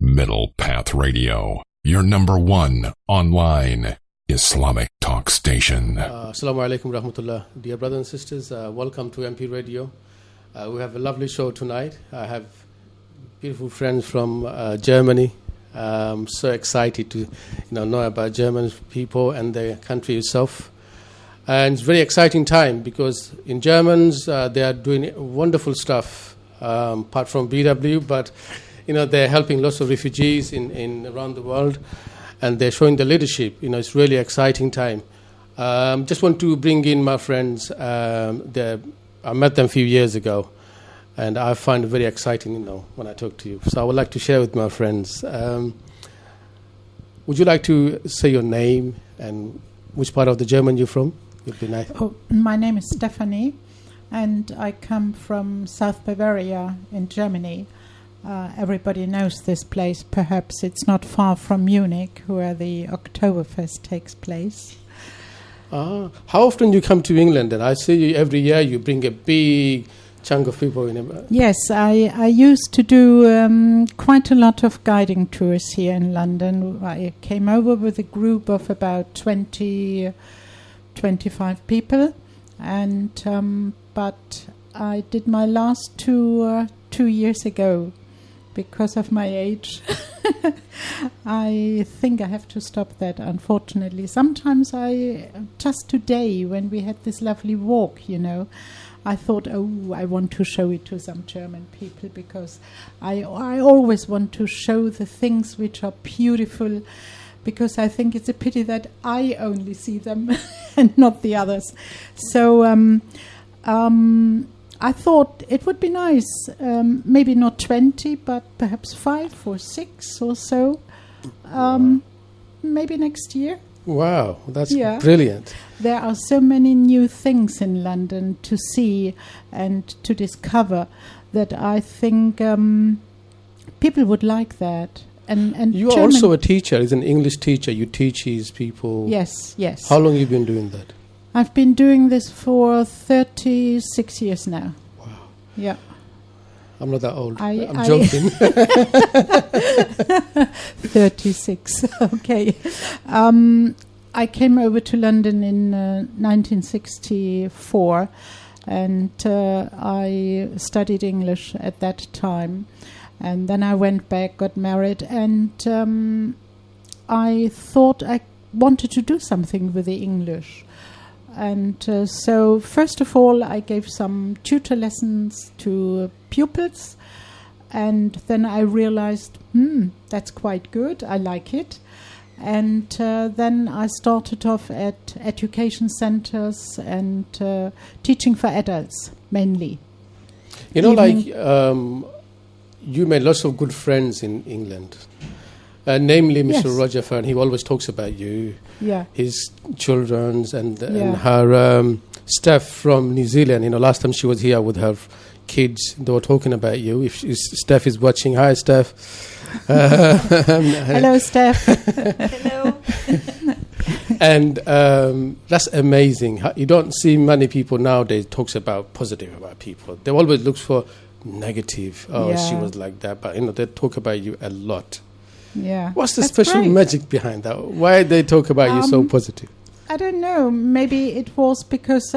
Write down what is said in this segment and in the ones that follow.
Middle Path Radio, your number one online Islamic talk station. Assalamu alaikum rahmatullah. Dear brothers and sisters, welcome to MP Radio. We have a lovely show tonight. I have beautiful friends from Germany. I'm so excited to know about German people and their country itself. And it's a very exciting time because in Germans, they are doing wonderful stuff, apart from BW, but they're helping lots of refugees in around the world, and they're showing the leadership. It's really exciting time. Just want to bring in my friends. I met them a few years ago, and I find it very exciting, when I talk to you. So I would like to share with my friends. Would you like to say your name and which part of the German you're from? It'd be nice. Oh, my name is Stephanie, and I come from South Bavaria in Germany. Everybody knows this place. Perhaps it's not far from Munich, where the Oktoberfest takes place. How often you come to England? And I see you every year you bring a big chunk of people in. Yes, I used to do quite a lot of guiding tours here in London. I came over with a group of about 25 people, and but I did my last tour 2 years ago. Because of my age, I think I have to stop that, unfortunately. Sometimes just today, when we had this lovely walk, I thought, I want to show it to some German people, because I always want to show the things which are beautiful, because I think it's a pity that I only see them and not the others. So I thought it would be nice, maybe not 20, but perhaps 5 or 6 or so, maybe next year. Wow, that's brilliant. There are so many new things in London to see and to discover that I think people would like that. And you are also a teacher, as an English teacher. You teach these people. Yes. How long have you been doing that? I've been doing this for 36 years now. Wow. Yeah. I'm not that old. I'm joking. 36. Okay. I came over to London in 1964, and I studied English at that time. And then I went back, got married, and I thought I wanted to do something with the English. And so, first of all, I gave some tutor lessons to pupils. And then I realized, that's quite good. I like it. And then I started off at education centers and teaching for adults, mainly. You made lots of good friends in England. Namely, Mr. Roger Fern, he always talks about you, his children's, and her Steph from New Zealand. Last time she was here with her kids, they were talking about you. If Steph is watching, hi, Steph. Hello, Steph. Hello. And that's amazing. You don't see many people nowadays talks about positive about people. They always look for negative. She was like that. But, they talk about you a lot. Yeah. What's the special magic behind that? Why they talk about you so positive? I don't know. Maybe it was because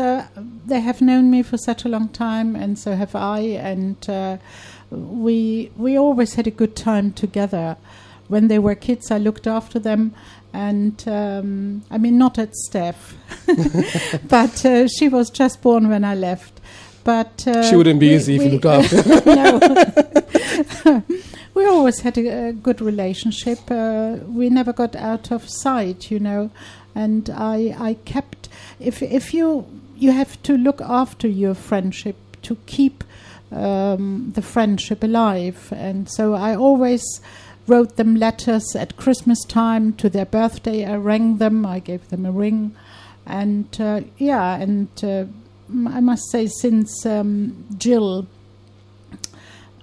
they have known me for such a long time, and so have I. And we always had a good time together. When they were kids, I looked after them. And not at Steph, but she was just born when I left. But she wouldn't be easy if you looked after. No. We always had a good relationship. We never got out of sight, And I kept. If you have to look after your friendship to keep the friendship alive, and so I always wrote them letters at Christmas time. To their birthday, I rang them. I gave them a ring, and I must say, since Jill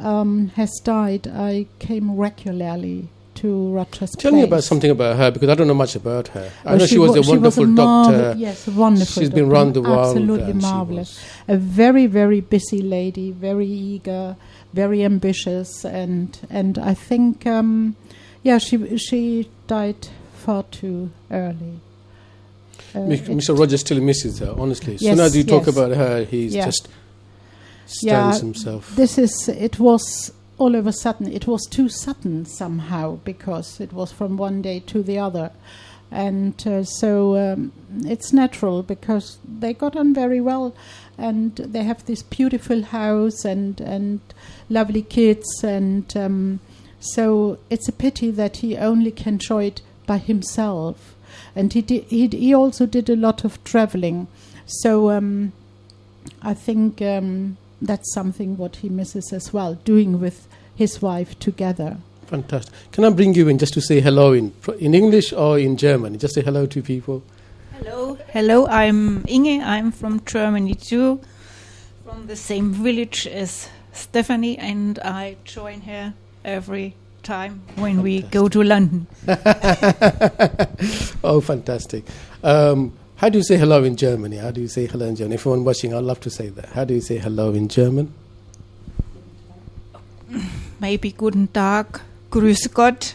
has died, I came regularly to Rogers Tell Place. me about something about her, because I don't know much about her. I Well, know she was a wonderful doctor. Yes, a wonderful She's been doctor. around the world. Absolutely and she marvelous. was- A very, very busy lady, very eager, very ambitious, and I think, she died far too early. Mr. Rogers still misses her, honestly. As Yes, soon as you talk yes. about her, he's Yeah. just stands himself. It was all of a sudden, it was too sudden somehow, because it was from one day to the other. And so it's natural, because they got on very well, and they have this beautiful house and lovely kids, and so it's a pity that he only can enjoy it by himself. And he also did a lot of traveling, so I think that's something what he misses as well, doing with his wife together. Fantastic. Can I bring you in just to say hello in English or in German? Just say hello to people. Hello, I'm Inge. I'm from Germany too, from the same village as Stephanie, and I join her every time when we go to London. Oh, fantastic. How do you say hello in Germany? How do you say hello in German? If anyone watching, I'd love to say that. How do you say hello in German? Maybe Guten Tag, Grüß Gott.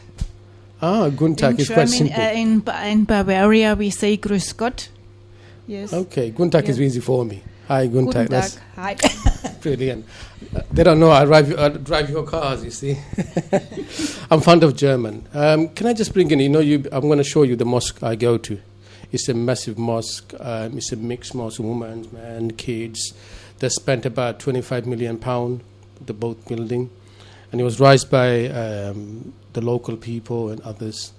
Guten Tag is quite simple. In Bavaria, we say Grüß Gott. Yes. Okay, Guten Tag is easy for me. Hi, Guten Tag. Guten That's Tag. Hi. brilliant. They don't know I drive your cars, you see. I'm fond of German. Can I just bring in, I'm going to show you the mosque I go to. It's a massive mosque. It's a mixed mosque, women, men, kids. They spent about £25 million, the both building. And it was raised by the local people and others.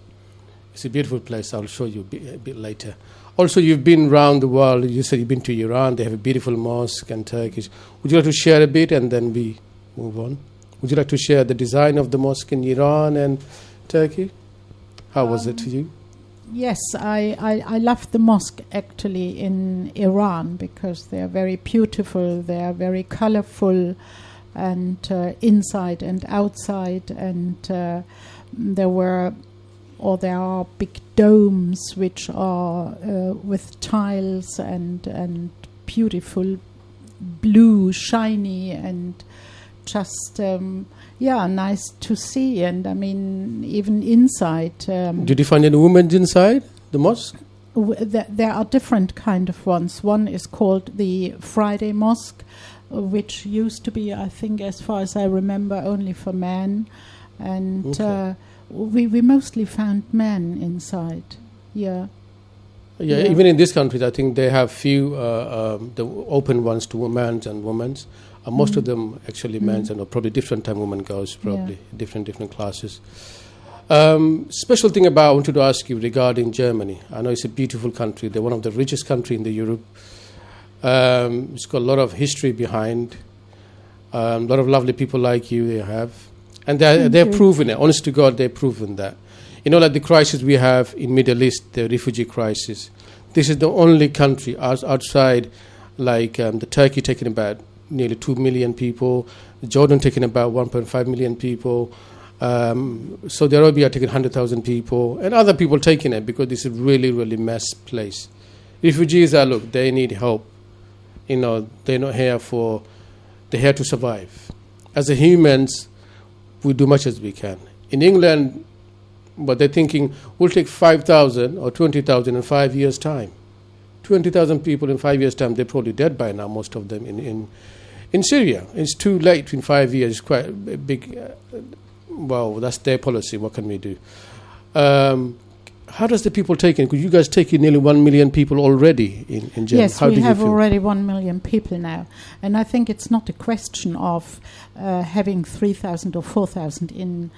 It's a beautiful place. I'll show you a bit later. Also, you've been around the world. You said you've been to Iran. They have a beautiful mosque and Turkish. Would you like to share a bit and then we move on? Would you like to share the design of the mosque in Iran and Turkey? How was it for you? Yes, I love the mosque actually in Iran, because they are very beautiful, they are very colorful, and inside and outside, and there are big domes which are with tiles and beautiful blue, shiny, and just nice to see. And I mean, even inside. Did you find any women inside the mosque? There are different kind of ones. One is called the Friday Mosque, which used to be, I think, as far as I remember, only for men, and we mostly found men inside. Yeah. Even in this country, I think they have few the open ones to men's and women's. Most of them actually men's, and probably different time women goes, probably different classes. Special thing I wanted to ask you regarding Germany. I know it's a beautiful country. They're one of the richest country in the Europe. It's got a lot of history behind. A lot of lovely people like you they have. And they're proven it. Honest to God, they've proven that. Like the crisis we have in Middle East, the refugee crisis. This is the only country outside, like the Turkey taking about nearly 2 million people, Jordan taking about 1.5 million people, Saudi Arabia taking 100,000 people, and other people taking it because this is really, really mess place. Refugees they need help. They're not here they're here to survive. As a humans, we do much as we can. In England, but they're thinking, we'll take 5,000 or 20,000 in 5 years' time. 20,000 people in 5 years' time, they're probably dead by now, most of them in Syria. It's too late in 5 years. It's quite a big, that's their policy. What can we do? How does the people take it? Because you guys take in nearly 1 million people already in Germany. Yes, How we do you have feel? already 1 million people now. And I think it's not a question of having 3,000 or 4,000 in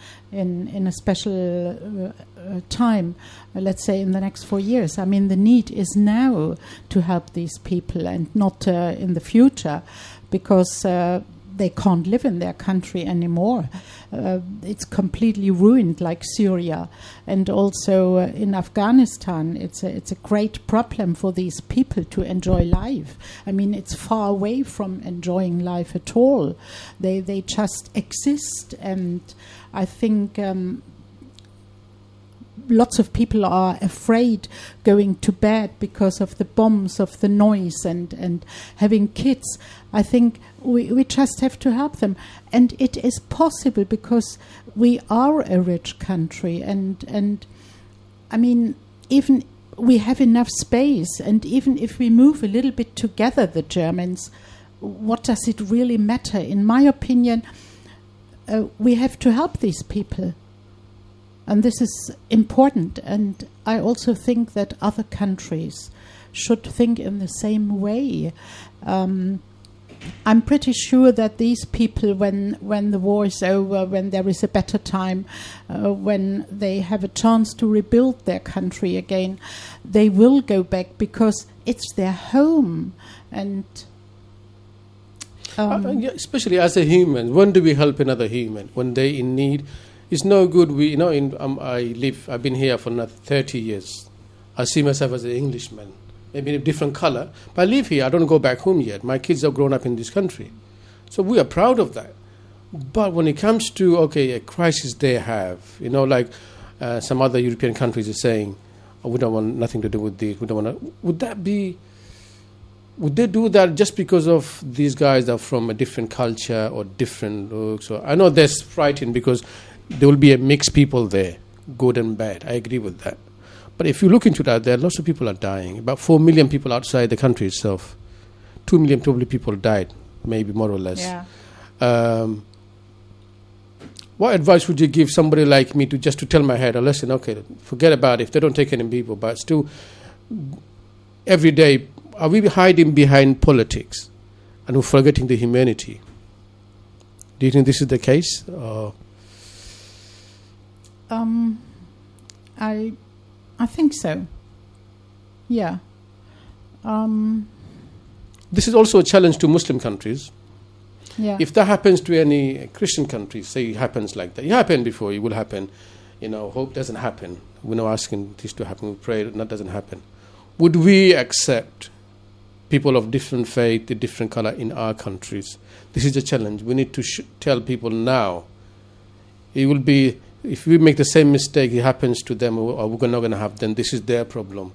a special time, let's say in the next 4 years. I mean, the need is now to help these people and not in the future, because they can't live in their country anymore. It's completely ruined, like Syria, and also in Afghanistan. It's a great problem for these people to enjoy life. I mean, it's far away from enjoying life at all. They just exist, and I think lots of people are afraid going to bed because of the bombs, of the noise, and having kids. I think we just have to help them. And it is possible because we are a rich country. And I mean, even we have enough space. And even if we move a little bit together, the Germans, what does it really matter? In my opinion, we have to help these people. And this is important. And I also think that other countries should think in the same way. I'm pretty sure that these people, when the war is over, when there is a better time, when they have a chance to rebuild their country again, they will go back because it's their home. And especially as a human, when do we help another human? When they're in need, it's no good. I've been here for 30 years. I see myself as an Englishman, maybe in a different color, but I live here. I don't go back home yet. My kids have grown up in this country, so we are proud of that. But when it comes to a crisis they have, like some other European countries are saying, we don't want nothing to do with this. We don't want to. Would they do that just because of these guys are from a different culture or different looks? So I know that's frightening because there will be a mixed people there, good and bad. I agree with that. But if you look into that, there are lots of people are dying. About 4 million people outside the country itself. 2 million probably people died, maybe more or less. yeah. What advice would you give somebody like me to tell my head, listen, forget about it if they don't take any people, but still every day, are we hiding behind politics and we're forgetting the humanity? Do you think this is the case? I think so. Yeah. This is also a challenge to Muslim countries. Yeah. If that happens to any Christian countries, say it happens like that. It happened before, it will happen. Hope doesn't happen. We're not asking this to happen. We pray that doesn't happen. Would we accept people of different faith, a different color in our countries? This is a challenge. We need to tell people now. It will be, if we make the same mistake, it happens to them, or we're not going to have them. This is their problem.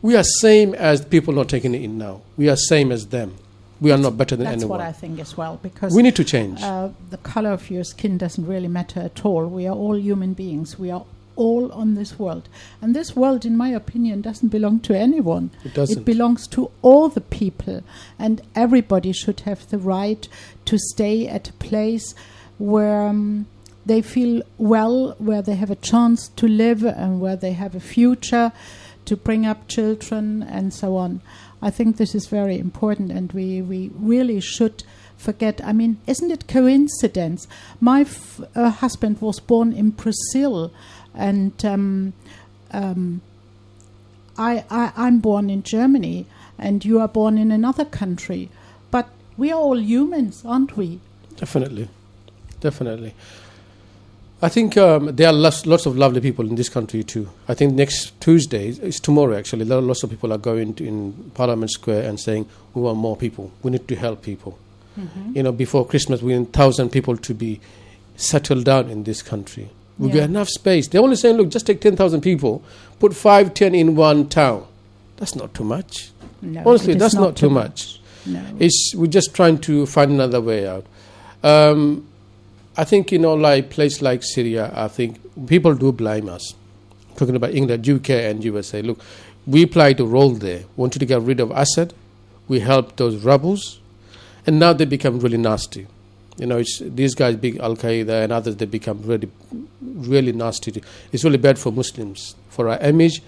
We are same as people not taking it in now. We are same as them. We are not better than That's anyone. what I think as well, because we need to change. The color of your skin doesn't really matter at all. We are all human beings. We are all on this world. And this world, in my opinion, doesn't belong to anyone. It doesn't. It belongs to all the people. And everybody should have the right to stay at a place where they feel well, where they have a chance to live and where they have a future to bring up children and so on. I think this is very important, and we really should forget. I mean, isn't it coincidence? My husband was born in Brazil, and I'm born in Germany, and you are born in another country. But we are all humans, aren't we? Definitely. I think there are lots of lovely people in this country too. I think next Tuesday, it's tomorrow actually, lots of people are going in Parliament Square and saying, we want more people. We need to help people. Mm-hmm. Before Christmas, we need 1,000 people to be settled down in this country. We've got enough space. They're only saying, look, just take 10,000 people, put 5, 10 in one town. That's not too much. No, honestly, that's not too much. No. We're just trying to find another way out. I think, like place like Syria, I think people do blame us. Talking about England, UK and USA. Look, we played a role there. Wanted to get rid of Assad. We helped those rebels. And now they become really nasty. These guys, big Al-Qaeda and others, they become really, really nasty. It's really bad for Muslims, for our image.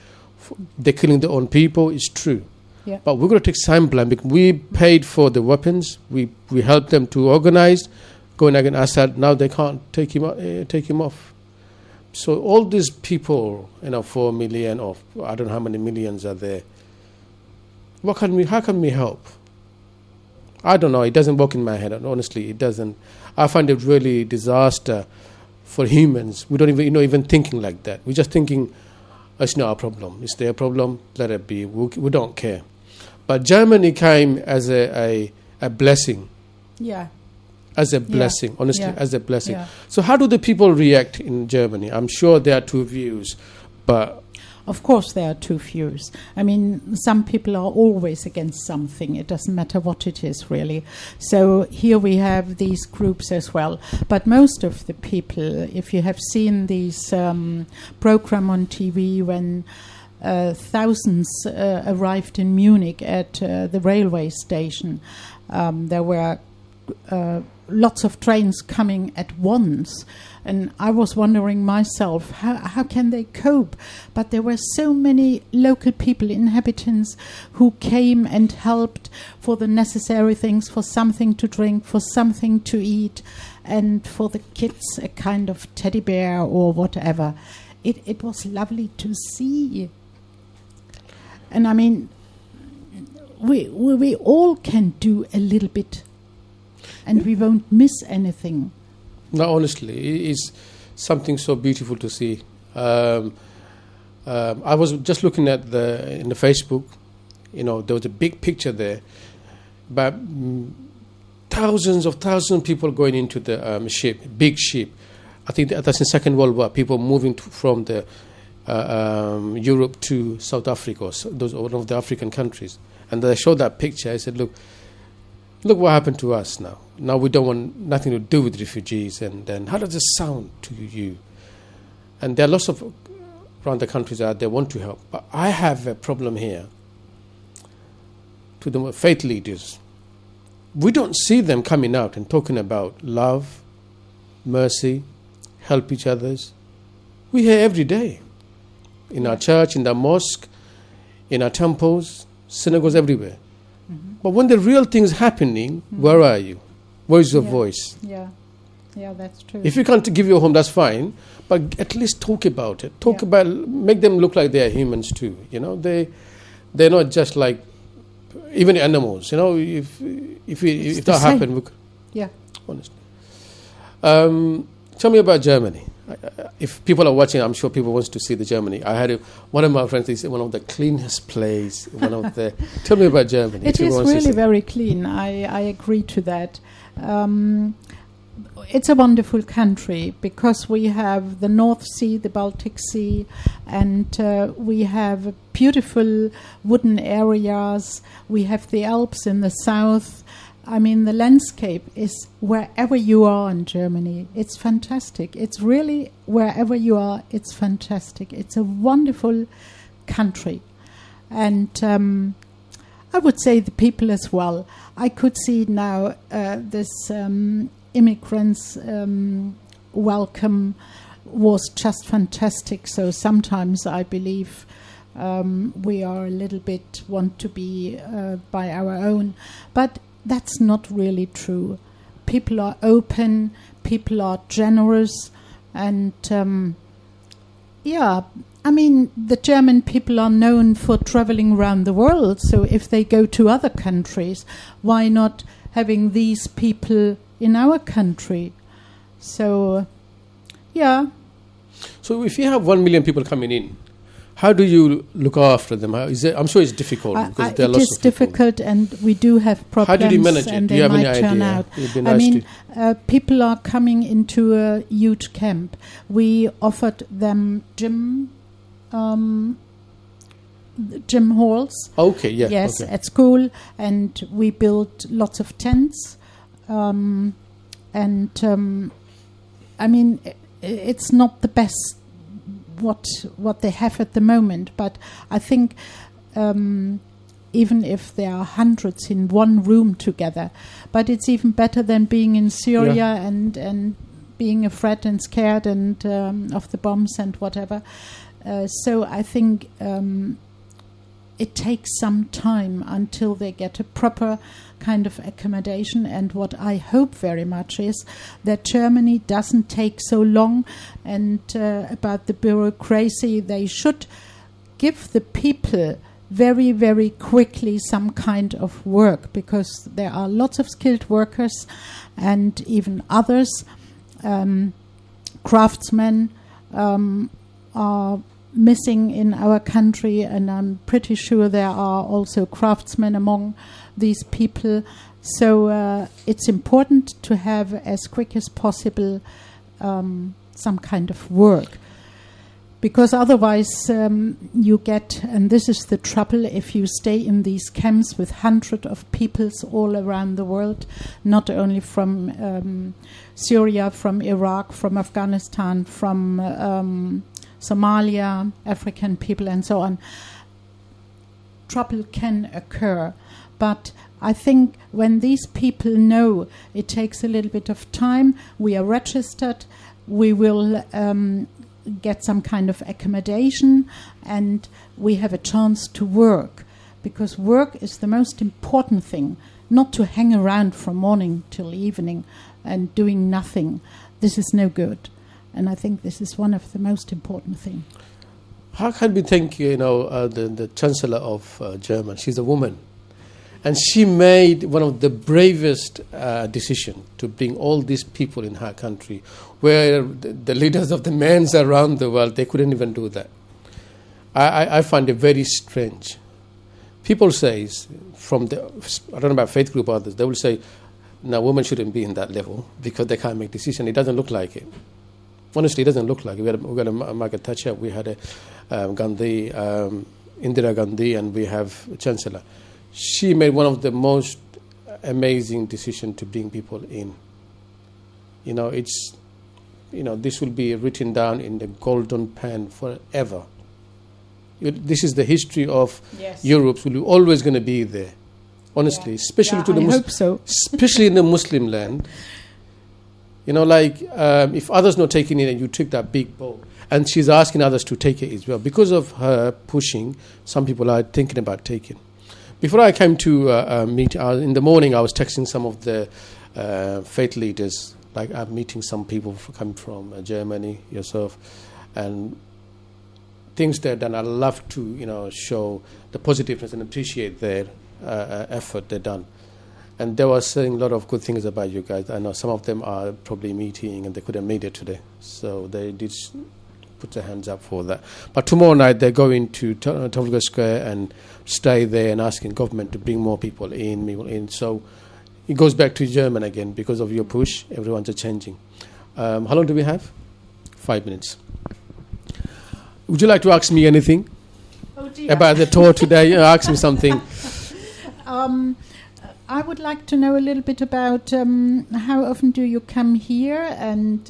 They're killing their own people. It's true. Yeah. But we're going to take some blame because we paid for the weapons. We helped them to organize. Going against Assad, now they can't take him off. So all these people, 4 million or I don't know how many millions are there. How can we help? I don't know. It doesn't work in my head. Honestly, it doesn't. I find it really disaster for humans. We don't even thinking like that. We're just thinking, it's not our problem. It's their problem. Let it be. We don't care. But Germany came as a blessing. Yeah. As a blessing, honestly, Yeah. as a blessing. Yeah. So how do the people react in Germany? I'm sure there are two views. But of course, there are two views. I mean, some people are always against something. It doesn't matter what it is, really. So here we have these groups as well. But most of the people, if you have seen these program on TV when thousands arrived in Munich at the railway station, there were lots of trains coming at once. And I was wondering myself, how can they cope? But there were so many local people, inhabitants, who came and helped for the necessary things, for something to drink, for something to eat, and for the kids a kind of teddy bear or whatever. It was lovely to see. And I mean, we all can do a little bit, and we won't miss anything. No, honestly, it is something so beautiful to see. I was just looking at in the Facebook. There was a big picture there, but thousands of people going into the ship, big ship. I think that's in Second World War. People moving from the Europe to South Africa, those one of the African countries, and they showed that picture. I said, look what happened to us now. Now we don't want nothing to do with refugees. And then how does this sound to you? And there are lots of around the countries out there want to help. But I have a problem here to the faith leaders. We don't see them coming out and talking about love, mercy, help each others. We hear every day in our church, in the mosque, in our temples, synagogues, everywhere. Mm-hmm. But when the real thing is happening, where are you? Where is your voice? Yeah, that's true. If you can't give your home, that's fine. But at least talk about it. Make them look like they are humans too. They're not just like even animals. If that happened, honestly. Tell me about Germany. If people are watching, I'm sure people want to see the Germany. I had one of my friends. They said one of the cleanest place. Tell me about Germany. It is really very clean. I agree to that. It's a wonderful country because we have the North Sea, the Baltic Sea, and we have beautiful wooden areas. We have the Alps in the south. I mean, the landscape is wherever you are in Germany. It's fantastic. It's really wherever you are, it's fantastic. It's a wonderful country. And I would say the people as well. I could see now this immigrants welcome was just fantastic. So sometimes I believe we are a little bit want to be by our own. But that's not really true. People are open, people are generous, and I mean, the German people are known for traveling around the world, so if they go to other countries, why not having these people in our country? So, yeah. So if you have 1 million people coming in, how do you look after them? I'm sure it's difficult because there are lots of people. It is difficult, and we do have problems. How did you manage it? Do you have any idea? It'd be nice people are coming into a huge camp. We offered them gym halls. Okay, yeah. Yes, okay. at school, and we built lots of tents. I mean, it's not the best what they have at the moment, but I think even if there are hundreds in one room together, but it's even better than being in Syria and being afraid and scared and of the bombs and whatever. So I think it takes some time until they get a proper kind of accommodation, and what I hope very much is that Germany doesn't take so long, and about the bureaucracy, they should give the people very, very quickly some kind of work, because there are lots of skilled workers and even others. Craftsmen are missing in our country, and I'm pretty sure there are also craftsmen among these people. So it's important to have as quick as possible some kind of work, because otherwise you get, and this is the trouble, if you stay in these camps with hundreds of peoples all around the world, not only from Syria, from Iraq, from Afghanistan, from Somalia, African people and so on, trouble can occur. But I think when these people know it takes a little bit of time, we are registered, we will get some kind of accommodation, and we have a chance to work, because work is the most important thing, not to hang around from morning till evening and doing nothing. This is no good, and I think this is one of the most important things. How can we thank the Chancellor of Germany? She's a woman, and she made one of the bravest decisions to bring all these people in her country, where the leaders of the men around the world, they couldn't even do that. I find it very strange. People say, from the, I don't know about faith group or others, they will say, no, women shouldn't be in that level because they can't make decisions. It doesn't look like it. Honestly, it doesn't look like it. We got a Margaret Thatcher, we had a Gandhi, Indira Gandhi, and we have a Chancellor. She made one of the most amazing decisions to bring people in. This will be written down in the golden pen forever. This is the history of Europe. We're always going to be there. Honestly, especially to the hope so. Especially in the Muslim land. If others not taking it and you took that big boat, and she's asking others to take it as well. Because of her pushing, some people are thinking about taking. Before I came to meet, in the morning I was texting some of the faith leaders, like I'm meeting some people coming from Germany, yourself, and things they've done. I love to show the positiveness and appreciate their effort they've done. And they were saying a lot of good things about you guys. I know some of them are probably meeting and they couldn't make it today, so they did put their hands up for that. But tomorrow night they're going to Trafalgar Square and stay there and asking government to bring more people in. So it goes back to German again because of your push. Everyone's changing. How long do we have? 5 minutes. Would you like to ask me anything about the tour today? Ask me something. I would like to know a little bit about how often do you come here, and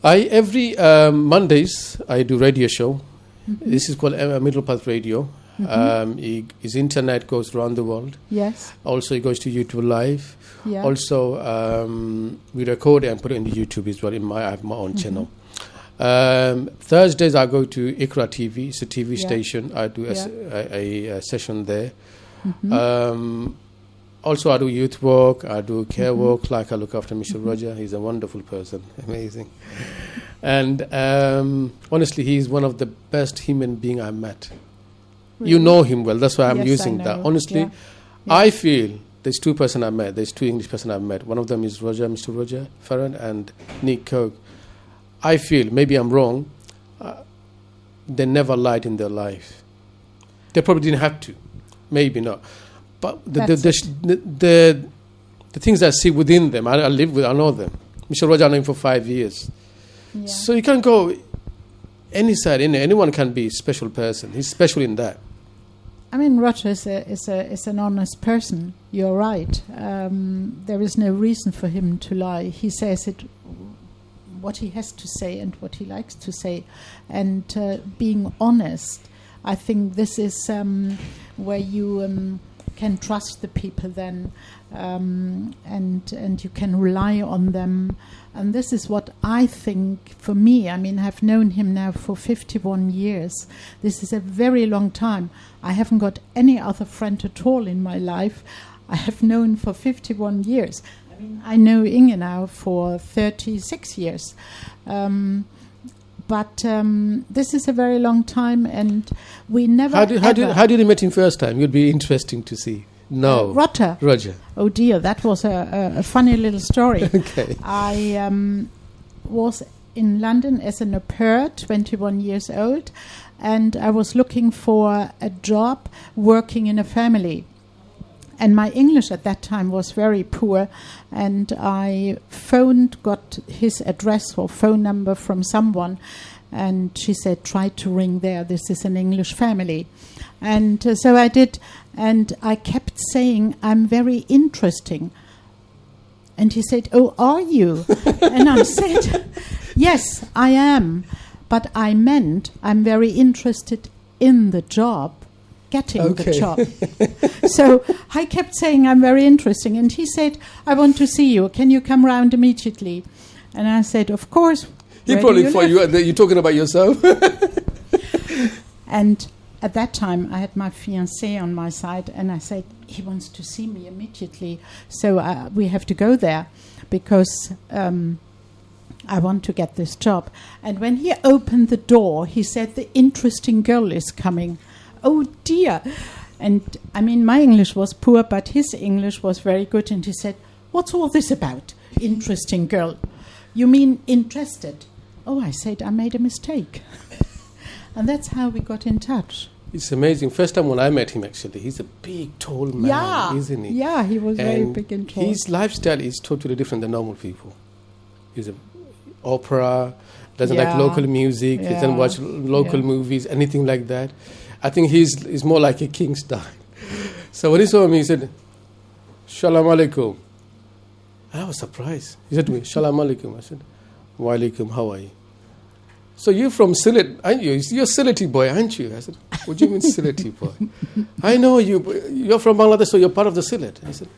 every Mondays I do radio show. Mm-hmm. This is called Middle Path Radio. Mm-hmm. His internet goes around the world. Yes. Also, it goes to YouTube Live. Yeah. Also, we record it and put it into YouTube as well. I have my own channel. Thursdays I go to Ikra TV. It's a TV station. I do a session there. Mm-hmm. Also, I do youth work. I do care work. Like I look after Mr. Roger. He's a wonderful person, amazing. And honestly, he's one of the best human beings I met. Really? You know him well. That's why I'm using that. Honestly, I feel there's two persons I met. There's two English persons I met. One of them is Roger, Mr. Roger Farron, and Nick Coke. I feel, maybe I'm wrong, they never lied in their life. They probably didn't have to. Maybe not. But the things I see within them, I live with, I know them. Mr. Roger, I know him for 5 years. Yeah. So you can't go any side. Anyone can be a special person. He's special in that. I mean, Roger is an honest person. You're right. There is no reason for him to lie. He says it, what he has to say and what he likes to say. And being honest, I think this is where you can trust the people then, and you can rely on them. And this is what I think, for me, I mean, I've known him now for 51 years. This is a very long time. I haven't got any other friend at all in my life. I have known for 51 years. I mean, I know Inge now for 36 years. But this is a very long time, and we never. How did you meet him first time? It would be interesting to see. No, Roger. Oh dear, that was a funny little story. Okay. I was in London as an au pair, 21 years old, and I was looking for a job working in a family. and my English at that time was very poor, and I got his address or phone number from someone, and she said, try to ring there, this is an English family. And so I did, and I kept saying, I'm very interesting. And he said, oh, are you? And I said, yes, I am, but I meant I'm very interested in the job. Getting the job. So I kept saying, I'm very interesting. And he said, I want to see you. Can you come round immediately? And I said, of course. He probably thought you're talking about yourself. And at that time, I had my fiancé on my side. And I said, he wants to see me immediately. So we have to go there because I want to get this job. And when he opened the door, he said, the interesting girl is coming. Oh dear. And I mean, my English was poor, but his English was very good. And he said, what's all this about? Interesting girl. You mean interested? Oh, I said, I made a mistake. And that's how we got in touch. It's amazing. First time when I met him, actually, he's a big, tall man, isn't he? Yeah, he was very big and tall. His lifestyle is totally different than normal people. He's an opera, doesn't like local music, he doesn't watch local movies, anything like that. I think he's more like a king style. So when he saw me, he said, Shalom Alaikum. I was surprised. He said to me, Shalom Alaikum. I said, Wa Alaikum, how are you? So you're from Sylhet, aren't you? You're a Sylheti boy, aren't you? I said, what do you mean Sylheti boy? I know you're from Bangladesh, so you're part of the Sylhet. I said,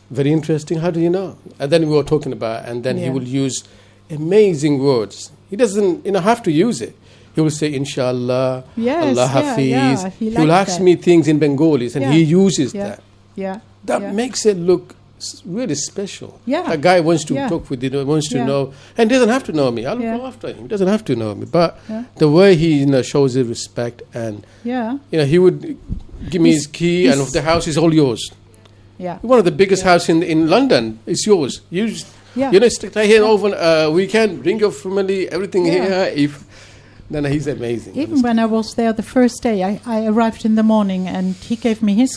very interesting, how do you know? And then we were talking about, and then he will use amazing words. He doesn't have to use it. He will say, Inshallah, Allah Hafiz. He will ask me things in Bengalis, and he uses that. Yeah. That makes it look really special. Yeah. A guy wants to talk with you, wants to know, and doesn't have to know me. I'll go after him. He doesn't have to know me. But the way he shows his respect, and he would give me his key, and the house is all yours. Yeah. One of the biggest houses in London is yours. Stay here over weekend, bring your family, everything here. Then he's amazing. Even when I was there the first day, I arrived in the morning, and he gave me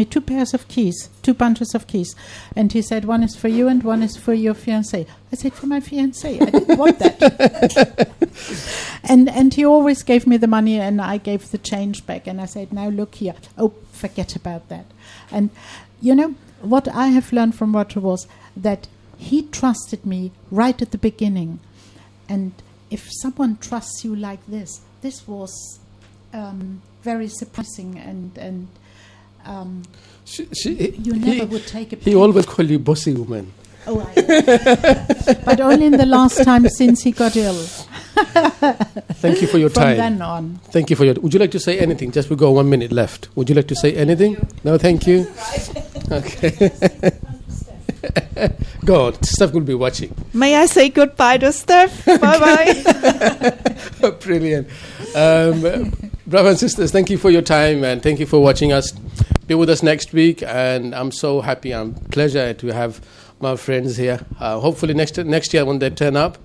2 pairs of keys, 2 bunches of keys, and he said, one is for you and one is for your fiancé. I said, for my fiancé? I didn't want that. and he always gave me the money, and I gave the change back, and I said, now look here. Oh, forget about that. And what I have learned from Roger was that he trusted me right at the beginning, and if someone trusts you like this was very surprising, and you never would take a pay. He always called you bossy woman. Oh, but only in the last time since he got ill. Thank you for your time. From then on. Thank you for your. Would you like to say anything? Just we got 1 minute left. Would you like to say anything? No, thank you. Okay. Go on. Steph will be watching. May I say goodbye to Steph? Bye-bye. Brilliant. Brothers and sisters, thank you for your time, and thank you for watching us. Be with us next week, and I'm so happy. I'm pleasure to have my friends here. Hopefully next year when they turn up,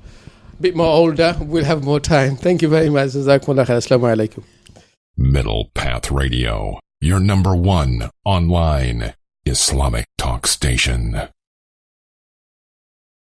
a bit more older, we'll have more time. Thank you very much. Jazakumullah khair. Assalamu alaikum. Middle Path Radio, your #1 online Islamic talk station.